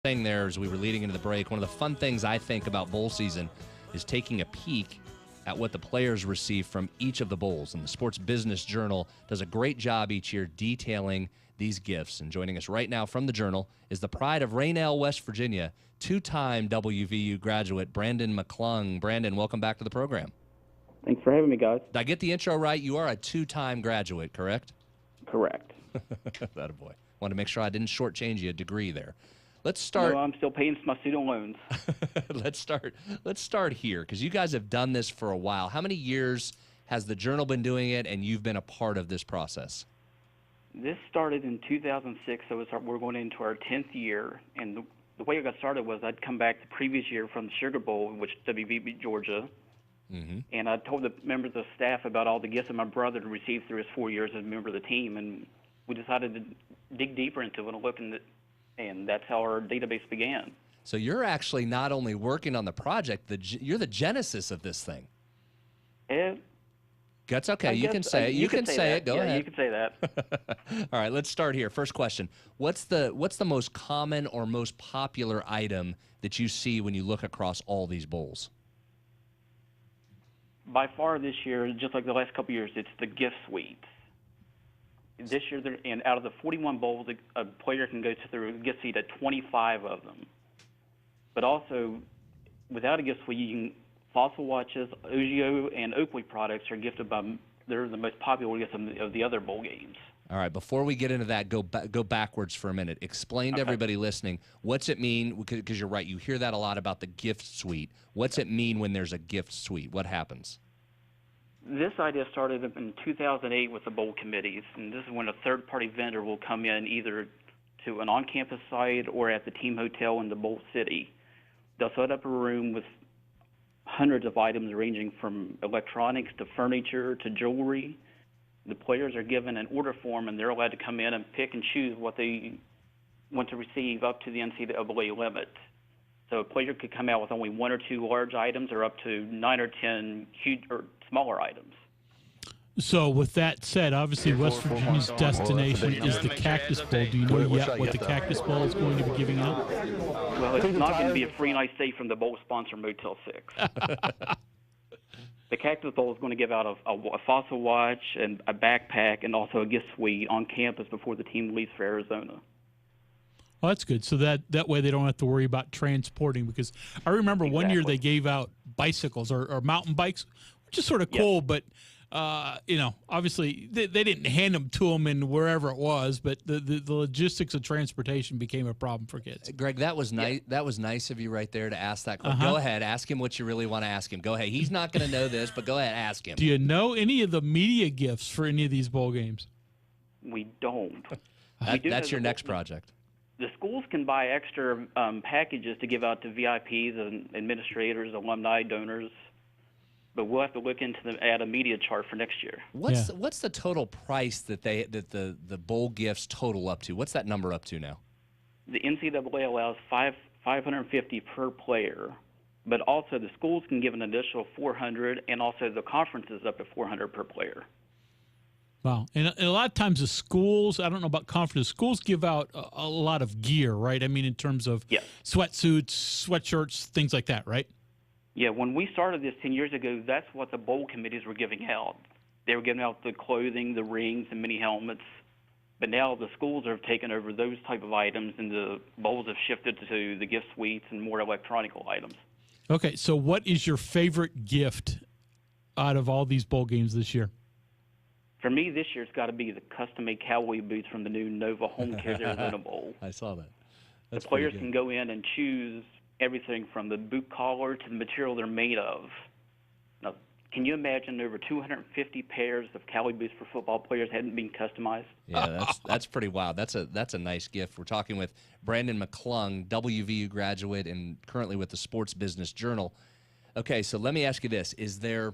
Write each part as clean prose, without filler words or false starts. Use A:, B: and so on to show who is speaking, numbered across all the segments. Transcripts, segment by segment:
A: Saying there as we were leading into the break, one of the fun things I think about bowl season is taking a peek at what the players receive from each of the bowls. And the Sports Business Journal does a great job each year detailing these gifts. And joining us right now from the Journal is the pride of Raynell, West Virginia, two-time WVU graduate Brandon McClung. Brandon, welcome back to the program.
B: Thanks for having me, guys.
A: Did I get the intro right? You are a two-time graduate, correct?
B: Correct.
A: Attaboy. Wanted to make sure I didn't shortchange you a degree there. Let's start.
B: No, I'm still paying my student loans.
A: Let's start here, because you guys have done this for a while. How many years has the Journal been doing it, and you've been a part of this process?
B: This started in 2006, so we're going into our 10th year. And the way it got started was I'd come back the previous year from the Sugar Bowl, which WV beat Georgia. Mm-hmm. And I told the members of the staff about all the gifts that my brother had received through his 4 years as a member of the team. And we decided to dig deeper into it and look into it. And that's how our database began.
A: So you're actually not only working on the project, you're the genesis of this thing. That's okay. You can say it. You can say it. Go ahead.
B: You can say that.
A: All right, let's start here. First question. What's the most common or most popular item that you see when you look across all these bowls?
B: By far this year, just like the last couple of years, it's the gift suites. This year, and out of the 41 bowls, a player can go through a gift suite at 25 of them. But also, without a gift suite, you can Fossil watches, Ogio, and Oakley products are gifted by. They're the most popular gifts of the other bowl games.
A: All right. Before we get into that, go backwards for a minute. Explain to everybody listening, what's it mean? Because you're right, you hear that a lot about the gift suite. What's it mean when there's a gift suite? What happens?
B: This idea started in 2008 with the bowl committees, and this is when a third-party vendor will come in either to an on-campus site or at the team hotel in the bowl city. They'll set up a room with hundreds of items ranging from electronics to furniture to jewelry. The players are given an order form, and they're allowed to come in and pick and choose what they want to receive up to the NCAA limit. So a player could come out with only one or two large items or up to 9 or 10 huge or smaller items.
C: So with that said, obviously West Virginia's destination is the Cactus Bowl. Do you know yet what the Cactus Bowl is going to be giving out?
B: Well, it's not going to be a free night stay from the bowl sponsor, Motel 6. The Cactus Bowl is going to give out a Fossil watch and a backpack and also a gift suite on campus before the team leaves for Arizona.
C: Well, that's good. So that way they don't have to worry about transporting, because I remember one year they gave out bicycles or mountain bikes, which is sort of cool, but obviously they didn't hand them to them in wherever it was, but the logistics of transportation became a problem for kids.
A: Greg, that was nice. Yeah. That was nice of you right there to ask that question. Go ahead, ask him what you really want to ask him. Go ahead. He's not going to know this, but go ahead, ask him.
C: Do you know any of the media gifts for any of these bowl games?
B: We don't.
A: That's your next project.
B: The schools can buy extra packages to give out to VIPs and administrators, alumni, donors. But we'll have to look into add a media chart for next year.
A: What's the total price that the bowl gifts total up to? What's that number up to now?
B: The NCAA allows $550 per player, but also the schools can give an additional $400, and also the conferences up to $400 per player.
C: Wow. And a lot of times the schools, I don't know about conferences, schools give out a lot of gear, right? I mean, in terms of sweatsuits, sweatshirts, things like that, right?
B: Yeah, when we started this 10 years ago, that's what the bowl committees were giving out. They were giving out the clothing, the rings, and mini helmets. But now the schools have taken over those type of items, and the bowls have shifted to the gift suites and more electronic items.
C: Okay, so what is your favorite gift out of all these bowl games this year?
B: For me, this year it's got to be the custom-made cowboy boots from the new Nova Home Cares Arizona Bowl.
A: I saw that.
B: The players can go in and choose everything from the boot collar to the material they're made of. Now, can you imagine over 250 pairs of cowboy boots for football players hadn't been customized?
A: Yeah, that's pretty wild. That's a nice gift. We're talking with Brandon McClung, WVU graduate and currently with the Sports Business Journal. Okay, so let me ask you this. Is there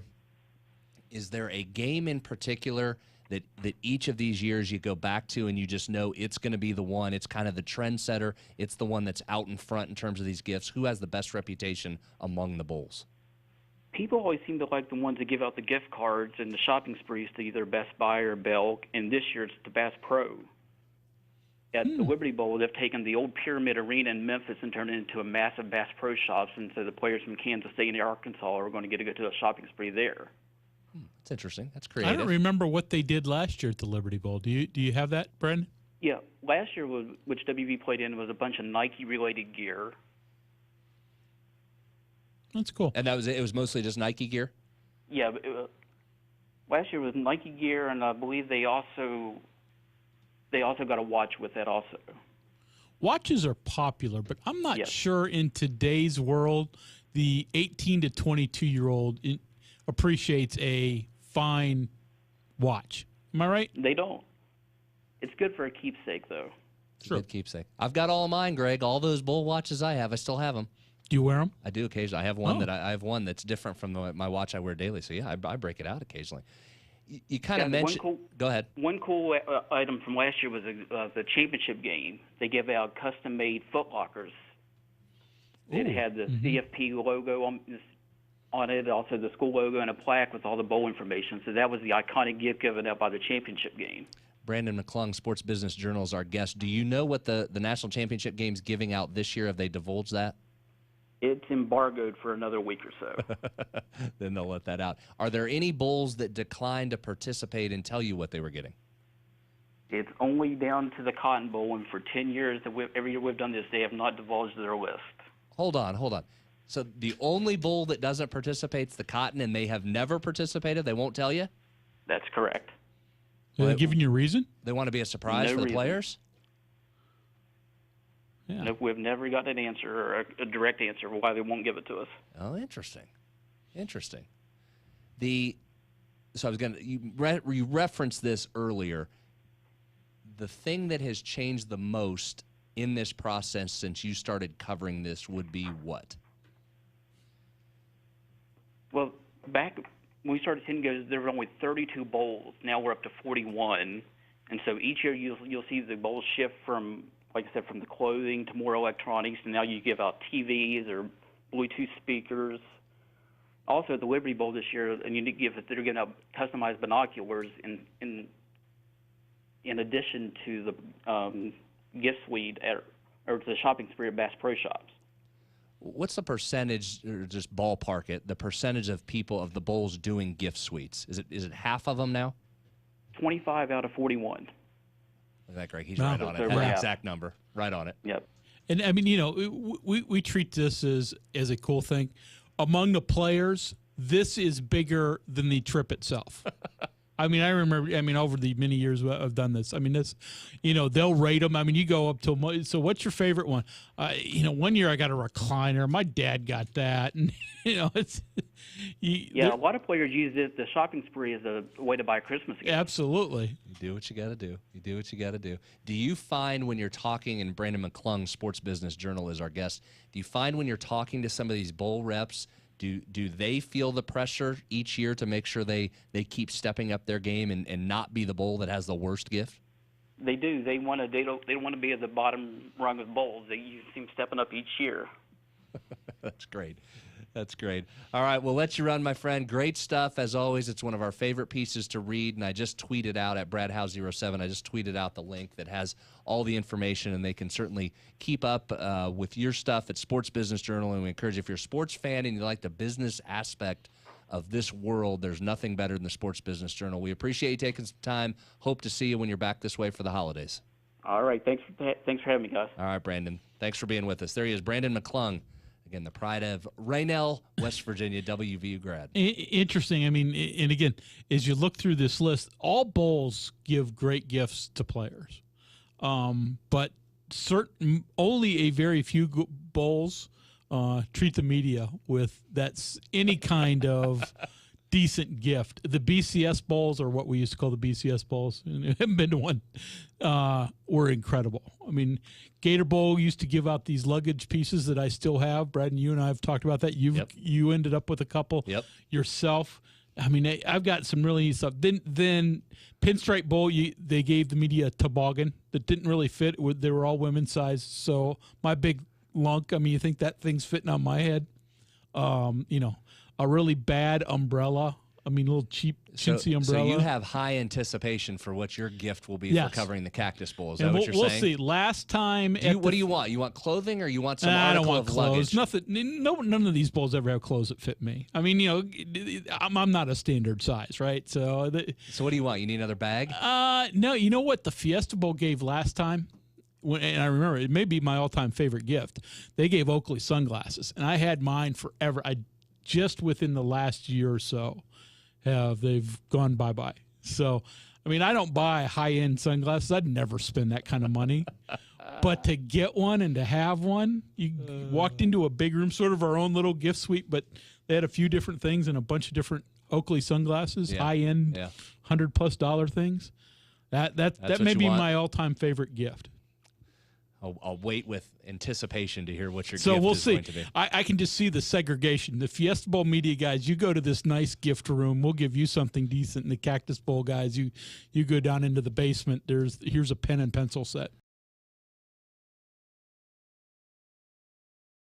A: a game in particular that each of these years you go back to and you just know it's going to be the one, it's kind of the trendsetter, it's the one that's out in front in terms of these gifts? Who has the best reputation among the bowls?
B: People always seem to like the ones that give out the gift cards and the shopping sprees to either Best Buy or Belk, and this year it's the Bass Pro. at the Liberty Bowl, they've taken the old Pyramid Arena in Memphis and turned it into a massive Bass Pro Shops, and so the players from Kansas State and Arkansas are going to get to go to a shopping spree there.
A: That's interesting. That's creative.
C: I don't remember what they did last year at the Liberty Bowl. Do you have that, Brendan?
B: Yeah, last year, which WV played in, was a bunch of Nike-related gear.
C: That's cool.
A: And it was mostly just Nike gear?
B: Yeah, last year was Nike gear, and I believe they also got a watch with that also.
C: Watches are popular, but I'm not sure in today's world the 18 to 22-year-old appreciates a fine watch. Am I right?
B: They don't. It's good for a keepsake, though.
A: Sure. Good keepsake. I've got all of mine, Greg. All those bull watches I have, I still have them.
C: Do you wear them?
A: I do occasionally. I have one I have one that's different from my watch I wear daily. So yeah, I break it out occasionally. You kind of mentioned. Go ahead.
B: One cool item from last year was the championship game. They gave out custom-made foot lockers. It had the CFP logo on it, also the school logo and a plaque with all the bowl information. So that was the iconic gift given out by the championship game.
A: Brandon McClung, Sports Business Journal, is our guest. Do you know what the national championship game's giving out this year? Have they divulged that?
B: It's embargoed for another week or so.
A: Then they'll let that out. Are there any bowls that declined to participate and tell you what they were getting?
B: It's only down to the Cotton Bowl, and for 10 years, every year we've done this, they have not divulged their list. Hold
A: on. So the only bowl that doesn't participate is the Cotton, and they have never participated? They won't tell you?
B: That's correct.
C: Are they giving you a reason?
A: They want to be a surprise for the players?
B: Yeah. Nope, we've never got an answer or a direct answer why they won't give it to us.
A: Oh, interesting. So I was going to you referenced this earlier. The thing that has changed the most in this process since you started covering this would be what?
B: Well, back when we started 10 years, there were only 32 bowls. Now we're up to 41, and so each year you'll see the bowls shift from, like I said, from the clothing to more electronics, and now you give out TVs or Bluetooth speakers. Also, at the Liberty Bowl this year, a unique gift that they're giving out customized binoculars in addition to the gift suite or to the shopping spree at Bass Pro Shops.
A: What's the percentage, or just ballpark it, the percentage of people of the bowls doing gift suites? Is it half of them now?
B: 25 out of 41.
A: Look at that, Greg. He's right on it. That exact number. Right on it.
B: Yep.
C: And, I mean, we treat this as a cool thing. Among the players, this is bigger than the trip itself. I mean, I remember, over the many years I've done this, this, they'll rate them. I mean, you go up to, so what's your favorite one? 1 year I got a recliner. My dad got that. And, it's.
B: A lot of players use the shopping spree as a way to buy a Christmas gift.
C: Absolutely.
A: You do what you got to do. Do you find when you're talking, and Brandon McClung, Sports Business Journal, is our guest, do you find when you're talking to some of these bowl reps, do they feel the pressure each year to make sure they keep stepping up their game and not be the bowl that has the worst gift?
B: They do. They don't want to be at the bottom rung of bowls. You see them stepping up each year.
A: That's great. All right, we'll let you run, my friend. Great stuff, as always. It's one of our favorite pieces to read, and I just tweeted out at BradHouse07, I just tweeted out the link that has all the information, and they can certainly keep up with your stuff at Sports Business Journal, and we encourage you, if you're a sports fan and you like the business aspect of this world, there's nothing better than the Sports Business Journal. We appreciate you taking some time. Hope to see you when you're back this way for the holidays.
B: All right, thanks for having me, guys.
A: All right, Brandon. Thanks for being with us. There he is, Brandon McClung. Again, the pride of Raynell, West Virginia, WVU grad.
C: Interesting. And again, as you look through this list, all bowls give great gifts to players. But only a very few bowls treat the media with any kind of decent gift. The BCS bowls, or what we used to call the BCS bowls, and I haven't been to one, were incredible. Gator Bowl used to give out these luggage pieces that I still have. Brad, and you and I have talked about that. You ended up with a couple yourself. I've got some really neat stuff. Then Pinstripe Bowl, they gave the media a toboggan that didn't really fit. They were all women's size. So my big lunk, you think that thing's fitting on my head. A really bad umbrella. I mean, a little cheap chintzy umbrella.
A: So you have high anticipation for what your gift will be for covering the Cactus Bowl. Is that what you're
C: we'll
A: saying?
C: See. Last time,
A: what do you want? You want clothing, or you want some
C: I
A: article
C: don't want
A: of
C: clothes.
A: luggage?
C: Nothing. None of these bowls ever have clothes that fit me. I mean, I'm not a standard size, right? So
A: what do you want? You need another bag?
C: No. You know what the Fiesta Bowl gave last time? And I remember it may be my all-time favorite gift. They gave Oakley sunglasses, and I had mine forever. Just within the last year or so, they've gone bye-bye. So, I mean, I don't buy high-end sunglasses. I'd never spend that kind of money. But to get one and to have one, you walked into a big room, sort of our own little gift suite, but they had a few different things and a bunch of different Oakley sunglasses, high-end, $100+ things. That may be my all-time favorite gift.
A: I'll wait with anticipation to hear what your gift is
C: see.
A: going to be.
C: I can just see the segregation. The Fiesta Bowl media guys, you go to this nice gift room. We'll give you something decent. And the Cactus Bowl guys, you go down into the basement. Here's a pen and pencil set.